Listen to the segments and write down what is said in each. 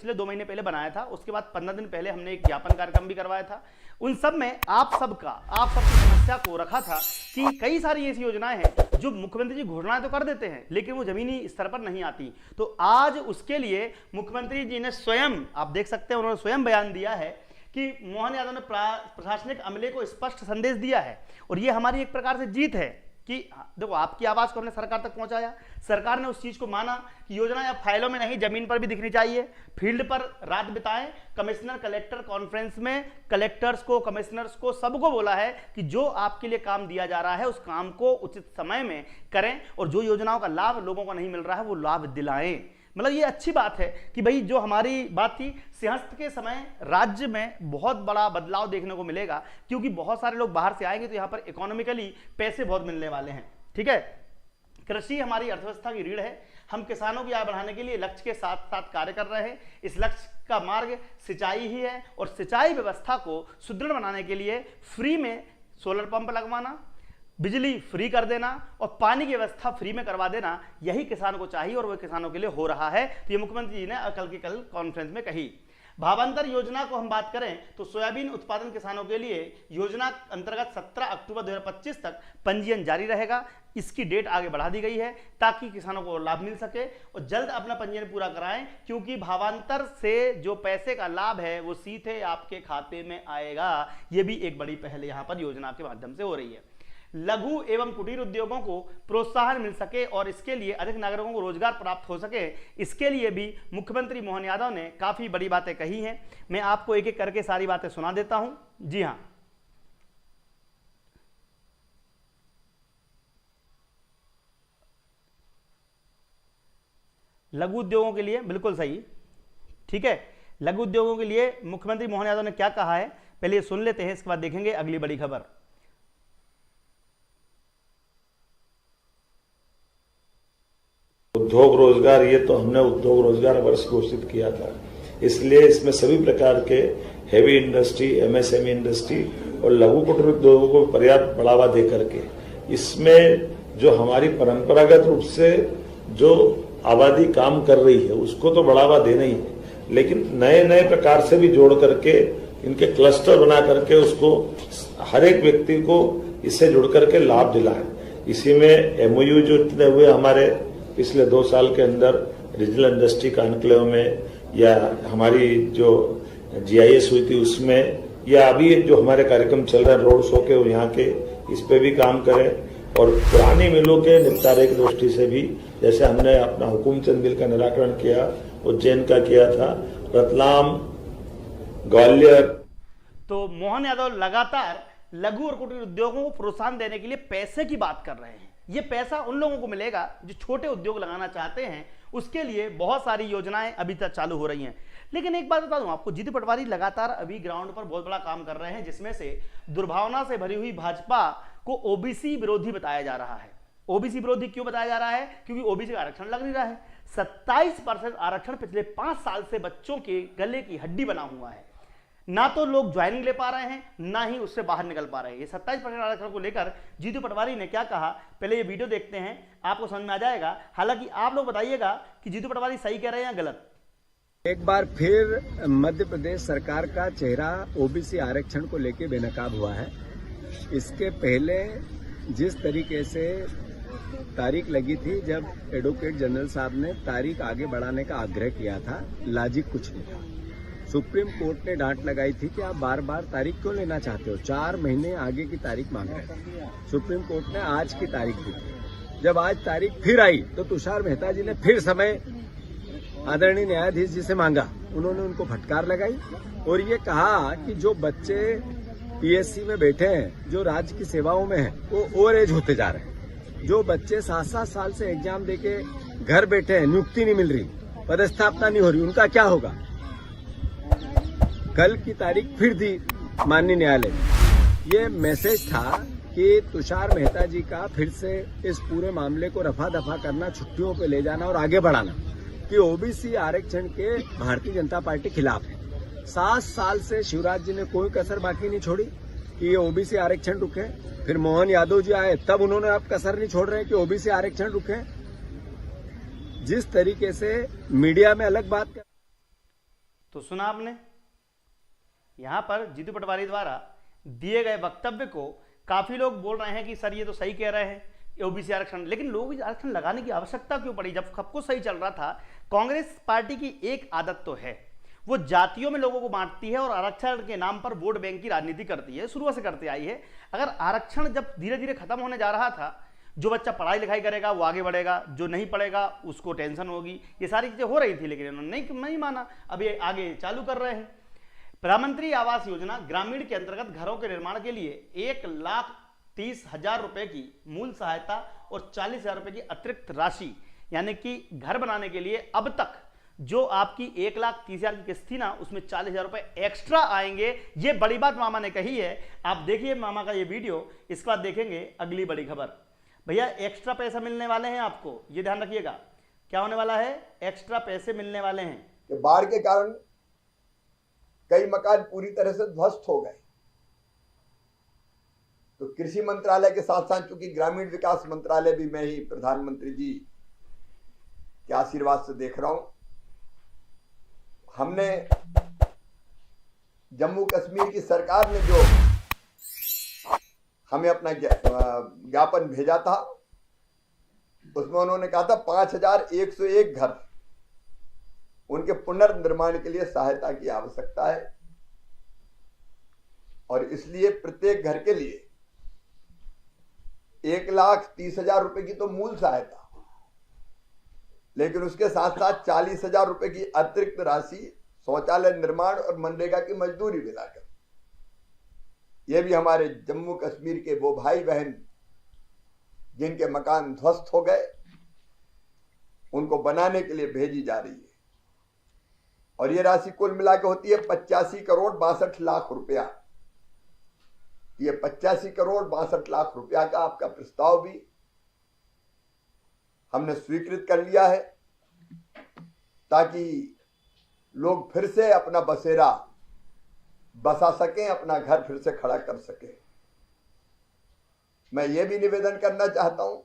पिछले 2 महीने पहले बनाया था, उसके बाद 15 दिन पहले हमने एक ज्ञापन कार्यक्रम भी करवाया था। उन सब में आप सबकी समस्या को रखा था कि कई सारी ऐसी योजनाएं हैं जो मुख्यमंत्री जी घोषणाएं तो कर देते हैं लेकिन वो जमीनी स्तर पर नहीं आती। तो आज उसके लिए मुख्यमंत्री जी ने स्वयं, आप देख सकते हैं, उन्होंने स्वयं बयान दिया है कि मोहन यादव ने प्रशासनिक अमले को स्पष्ट संदेश दिया है और ये हमारी एक प्रकार से जीत है कि देखो, आपकी आवाज को हमने सरकार तक पहुंचाया, सरकार ने उस चीज को माना कि योजना या फाइलों में नहीं, जमीन पर भी दिखनी चाहिए, फील्ड पर रात बिताएं। कमिश्नर कलेक्टर कॉन्फ्रेंस में कलेक्टर्स को, कमिश्नर्स को, सबको बोला है कि जो आपके लिए काम दिया जा रहा है उस काम को उचित समय में करें और जो योजनाओं का लाभ लोगों को नहीं मिल रहा है वो लाभ दिलाएं। मतलब ये अच्छी बात है कि भाई जो हमारी बात थी, सिंहस्थ के समय राज्य में बहुत बड़ा बदलाव देखने को मिलेगा क्योंकि बहुत सारे लोग बाहर से आएंगे तो यहाँ पर इकोनॉमिकली पैसे बहुत मिलने वाले हैं। ठीक है, कृषि हमारी अर्थव्यवस्था की रीढ़ है। हम किसानों की आय बढ़ाने के लिए लक्ष्य के साथ साथ कार्य कर रहे हैं। इस लक्ष्य का मार्ग सिंचाई ही है और सिंचाई व्यवस्था को सुदृढ़ बनाने के लिए फ्री में सोलर पंप लगवाना, बिजली फ्री कर देना और पानी की व्यवस्था फ्री में करवा देना, यही किसानों को चाहिए और वह किसानों के लिए हो रहा है। तो ये मुख्यमंत्री जी ने कल की कॉन्फ्रेंस में कही। भावांतर योजना को हम बात करें तो सोयाबीन उत्पादन किसानों के लिए योजना अंतर्गत 17 अक्टूबर 2025 तक पंजीयन जारी रहेगा। इसकी डेट आगे बढ़ा दी गई है ताकि किसानों को लाभ मिल सके और जल्द अपना पंजीयन पूरा कराएं क्योंकि भावांतर से जो पैसे का लाभ है वो सीधे आपके खाते में आएगा। ये भी एक बड़ी पहल यहाँ पर योजना के माध्यम से हो रही है। लघु एवं कुटीर उद्योगों को प्रोत्साहन मिल सके और इसके लिए अधिक नागरिकों को रोजगार प्राप्त हो सके, इसके लिए भी मुख्यमंत्री मोहन यादव ने काफी बड़ी बातें कही हैं। मैं आपको एक एक करके सारी बातें सुना देता हूं। जी हां, लघु उद्योगों के लिए बिल्कुल सही। ठीक है, लघु उद्योगों के लिए मुख्यमंत्री मोहन यादव ने क्या कहा है, पहले ये सुन लेते हैं, इसके बाद देखेंगे अगली बड़ी खबर। उद्योग रोजगार, ये तो हमने उद्योग रोजगार वर्ष घोषित किया था, इसलिए इसमें सभी प्रकार के हेवी इंडस्ट्री, एमएसएमई इंडस्ट्री और लघु कुटीर उद्योगों को पर्याप्त बढ़ावा दे करके इसमें जो हमारी परंपरागत रूप से जो आबादी काम कर रही है उसको तो बढ़ावा देना ही है, लेकिन नए नए प्रकार से भी जोड़ करके इनके क्लस्टर बना करके उसको हर एक व्यक्ति को इससे जुड़ करके लाभ दिलाएं। इसी में एमओयू जो इतने हुए हमारे पिछले 2 साल के अंदर रीजनल इंडस्ट्री कॉन्क्लेव में, या हमारी जो जीआईएस हुई थी उसमें, या अभी जो हमारे कार्यक्रम चल रहे हैं रोड शो के, यहाँ के, इस पे भी काम करें और पुरानी मिलों के निपटारे की दृष्टि से भी, जैसे हमने अपना हुकुमचंद बिल का निराकरण किया, उज्जैन का किया था, रतलाम, ग्वालियर। तो मोहन यादव लगातार लघु और कुटीर उद्योगों को प्रोत्साहन देने के लिए पैसे की बात कर रहे हैं। ये पैसा उन लोगों को मिलेगा जो छोटे उद्योग लगाना चाहते हैं, उसके लिए बहुत सारी योजनाएं अभी तक चालू हो रही हैं। लेकिन एक बात बता दूं आपको, जीतू पटवारी लगातार अभी ग्राउंड पर बहुत बड़ा काम कर रहे हैं, जिसमें से दुर्भावना से भरी हुई भाजपा को ओबीसी विरोधी बताया जा रहा है। ओबीसी विरोधी क्यों बताया जा रहा है? क्योंकि ओबीसी का आरक्षण लग नहीं रहा है। 27% आरक्षण पिछले 5 साल से बच्चों के गले की हड्डी बना हुआ है। ना तो लोग ज्वाइनिंग ले पा रहे हैं, ना ही उससे बाहर निकल पा रहे हैं। ये 27% आरक्षण को लेकर जीतू पटवारी ने क्या कहा, पहले ये वीडियो देखते हैं, आपको समझ में आ जाएगा। हालांकि आप लोग बताइएगा कि जीतू पटवारी सही कह रहे हैं या गलत। एक बार फिर मध्य प्रदेश सरकार का चेहरा ओबीसी आरक्षण को लेकर बेनकाब हुआ है। इसके पहले जिस तरीके से तारीख लगी थी, जब एडवोकेट जनरल साहब ने तारीख आगे बढ़ाने का आग्रह किया था, लॉजिक कुछ नहीं था। सुप्रीम कोर्ट ने डांट लगाई थी कि आप बार बार तारीख क्यों लेना चाहते हो, 4 महीने आगे की तारीख मांग रहे हैं। सुप्रीम कोर्ट ने आज की तारीख दी। जब आज तारीख फिर आई तो तुषार मेहता जी ने फिर समय आदरणीय न्यायाधीश जी से मांगा। उन्होंने उनको फटकार लगाई और ये कहा कि जो बच्चे पीएससी में बैठे हैं, जो राज्य की सेवाओं में हैं, वो ओवर एज होते जा रहे हैं। जो बच्चे 7-7 साल से एग्जाम देके घर बैठे हैं, नियुक्ति नहीं मिल रही, पदस्थापना नहीं हो रही, उनका क्या होगा। कल की तारीख फिर दी माननीय न्यायालय ने। ये मैसेज था कि तुषार मेहता जी का फिर से इस पूरे मामले को रफा दफा करना, छुट्टियों पे ले जाना और आगे बढ़ाना कि ओबीसी आरक्षण के भारतीय जनता पार्टी खिलाफ है। 7 साल से शिवराज जी ने कोई कसर बाकी नहीं छोड़ी कि ये ओबीसी आरक्षण रुके। फिर मोहन यादव जी आए, तब उन्होंने अब कसर नहीं छोड़ रहे कि ओबीसी आरक्षण रुके। जिस तरीके से मीडिया में अलग बात कर तो सुना आपने, यहां पर जीतू पटवारी द्वारा दिए गए वक्तव्य को काफी लोग बोल रहे हैं कि सर ये तो सही कह रहे हैं ओबीसी आरक्षण, लेकिन लोग आरक्षण लगाने की आवश्यकता क्यों पड़ी जब सब कुछ सही चल रहा था। कांग्रेस पार्टी की एक आदत तो है, वो जातियों में लोगों को बांटती है और आरक्षण के नाम पर वोट बैंक की राजनीति करती है, शुरू से करते आई है। अगर आरक्षण जब धीरे धीरे खत्म होने जा रहा था, जो बच्चा पढ़ाई लिखाई करेगा वो आगे बढ़ेगा, जो नहीं पढ़ेगा उसको टेंशन होगी, ये सारी चीजें हो रही थी, लेकिन इन्होंने नहीं माना, अब ये आगे चालू कर रहे हैं। प्रधानमंत्री आवास योजना ग्रामीण के अंतर्गत घरों के निर्माण के लिए 1,30,000 रुपए की मूल सहायता और 40,000 रुपए की अतिरिक्त राशि, यानी कि घर बनाने के लिए अब तक जो आपकी 1,30,000 की किस्त थी ना, उसमें 40,000 रुपए एक्स्ट्रा आएंगे। ये बड़ी बात मामा ने कही है। आप देखिए मामा का ये वीडियो, इसके बाद देखेंगे अगली बड़ी खबर। भैया एक्स्ट्रा पैसा मिलने वाले हैं आपको, ये ध्यान रखिएगा। क्या होने वाला है? एक्स्ट्रा पैसे मिलने वाले हैं। कि बाढ़ के कारण कई मकान पूरी तरह से ध्वस्त हो गए, तो कृषि मंत्रालय के साथ साथ चूंकि ग्रामीण विकास मंत्रालय भी मैं ही प्रधानमंत्री जी के आशीर्वाद से देख रहा हूं, हमने जम्मू कश्मीर की सरकार ने जो हमें अपना ज्ञापन भेजा था, उसमें उन्होंने कहा था 5,101 घर उनके पुनर्निर्माण के लिए सहायता की आवश्यकता है, और इसलिए प्रत्येक घर के लिए 1,30,000 रुपए की तो मूल सहायता, लेकिन उसके साथ साथ 40,000 रुपए की अतिरिक्त राशि शौचालय निर्माण और मनरेगा की मजदूरी मिलाकर, यह भी हमारे जम्मू कश्मीर के वो भाई बहन जिनके मकान ध्वस्त हो गए, उनको बनाने के लिए भेजी जा रही है। और ये राशि कुल मिला के होती है 85 करोड़ 62 लाख रुपया। ये 85 करोड़ 62 लाख रुपया का आपका प्रस्ताव भी हमने स्वीकृत कर लिया है, ताकि लोग फिर से अपना बसेरा बसा सकें, अपना घर फिर से खड़ा कर सकें। मैं ये भी निवेदन करना चाहता हूं,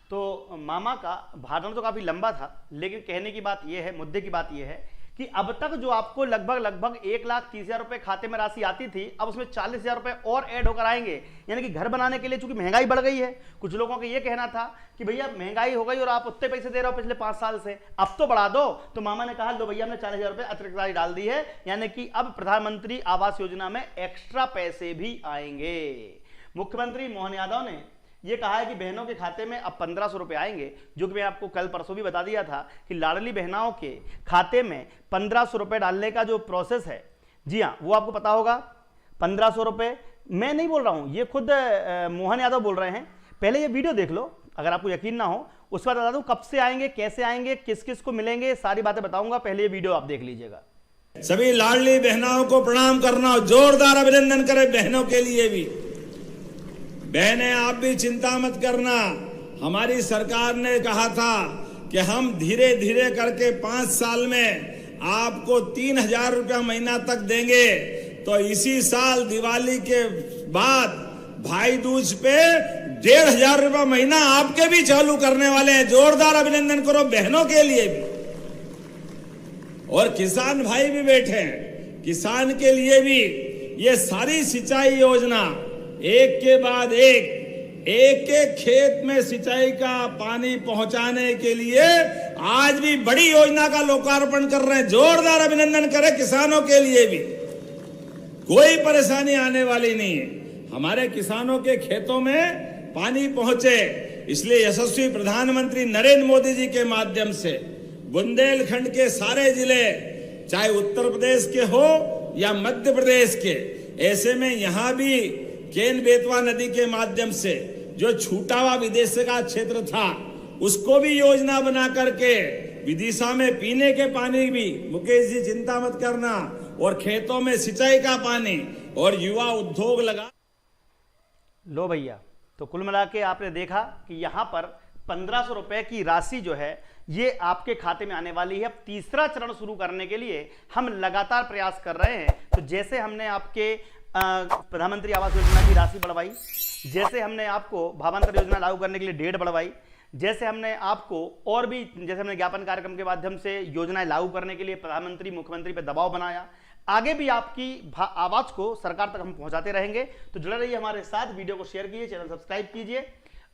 तो मामा का भाषण तो काफी लंबा था, लेकिन कहने की बात यह है, मुद्दे की बात यह है कि अब तक जो आपको लगभग 1,30,000 रुपए खाते में राशि आती थी, अब उसमें 40,000 रुपए और ऐड होकर आएंगे। यानी कि घर बनाने के लिए चूंकि महंगाई बढ़ गई है, कुछ लोगों का यह कहना था कि भैया महंगाई हो गई और आप उतने पैसे दे रहे हो पिछले 5 साल से, अब तो बढ़ा दो। तो मामा ने कहा लो भैया हमने 40,000 रुपए अतिरिक्त राशि डाल दी है, यानी कि अब प्रधानमंत्री आवास योजना में एक्स्ट्रा पैसे भी आएंगे। मुख्यमंत्री मोहन यादव ने ये कहा है कि बहनों के खाते में अब 1,500 रुपए आएंगे, जो कि मैं आपको कल परसों भी बता दिया था कि लाडली बहनाओं के खाते में 1,500 रुपए डालने का जो प्रोसेस है, जी हाँ, वो आपको पता होगा। 1,500 रुपए मैं नहीं बोल रहा हूं, ये खुद मोहन यादव बोल रहे हैं। पहले ये वीडियो देख लो, अगर आपको यकीन ना हो। उसके बाद बता दूं कब से आएंगे, कैसे आएंगे, किस किस को मिलेंगे, सारी बातें बताऊंगा। पहले ये वीडियो आप देख लीजिएगा। सभी लाडली बहनों को प्रणाम करना, जोरदार अभिनंदन करें बहनों के लिए भी। बहनें आप भी चिंता मत करना, हमारी सरकार ने कहा था कि हम धीरे धीरे करके 5 साल में आपको 3,000 रुपया महीना तक देंगे। तो इसी साल दिवाली के बाद भाई दूज पे 1,500 रुपया महीना आपके भी चालू करने वाले हैं। जोरदार अभिनंदन करो बहनों के लिए भी। और किसान भाई भी बैठे हैं, किसान के लिए भी ये सारी सिंचाई योजना एक के बाद एक खेत में सिंचाई का पानी पहुंचाने के लिए आज भी बड़ी योजना का लोकार्पण कर रहे हैं। जोरदार अभिनंदन करें किसानों के लिए भी। कोई परेशानी आने वाली नहीं है, हमारे किसानों के खेतों में पानी पहुंचे। इसलिए यशस्वी प्रधानमंत्री नरेंद्र मोदी जी के माध्यम से बुंदेलखंड के सारे जिले, चाहे उत्तर प्रदेश के हो या मध्य प्रदेश के, ऐसे में यहां भी केन बेतवा नदी के माध्यम से जो छूटा हुआ विदेश का क्षेत्र था, उसको भी योजना बना करके विदिशा में पीने के पानी भी, मुकेश जी चिंता मत करना, और खेतों में सिंचाई का पानी और युवा उद्योग लगा। लो भैया, तो कुल मिला के आपने देखा कि यहां पर 1,500 रुपए की राशि जो है ये आपके खाते में आने वाली है। अब तीसरा चरण शुरू करने के लिए हम लगातार प्रयास कर रहे हैं। तो जैसे हमने आपके प्रधानमंत्री आवास योजना की राशि बढ़वाई, जैसे हमने आपको भावांतर योजना लागू करने के लिए डेट बढ़वाई, जैसे हमने आपको और भी, जैसे हमने ज्ञापन कार्यक्रम के माध्यम से योजनाएं लागू करने के लिए प्रधानमंत्री मुख्यमंत्री पर दबाव बनाया, आगे भी आपकी आवाज को सरकार तक हम पहुंचाते रहेंगे। तो जुड़े रहिए हमारे साथ, वीडियो को शेयर कीजिए, चैनल सब्सक्राइब कीजिए।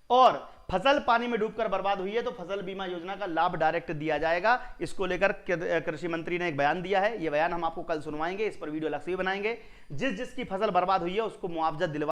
और फसल पानी में डूबकर बर्बाद हुई है तो फसल बीमा योजना का लाभ डायरेक्ट दिया जाएगा, इसको लेकर कृषि मंत्री ने एक बयान दिया है। ये बयान हम आपको कल सुनवाएंगे, इस पर वीडियो अलग से भी बनाएंगे। जिसकी फसल बर्बाद हुई है उसको मुआवजा दिलवा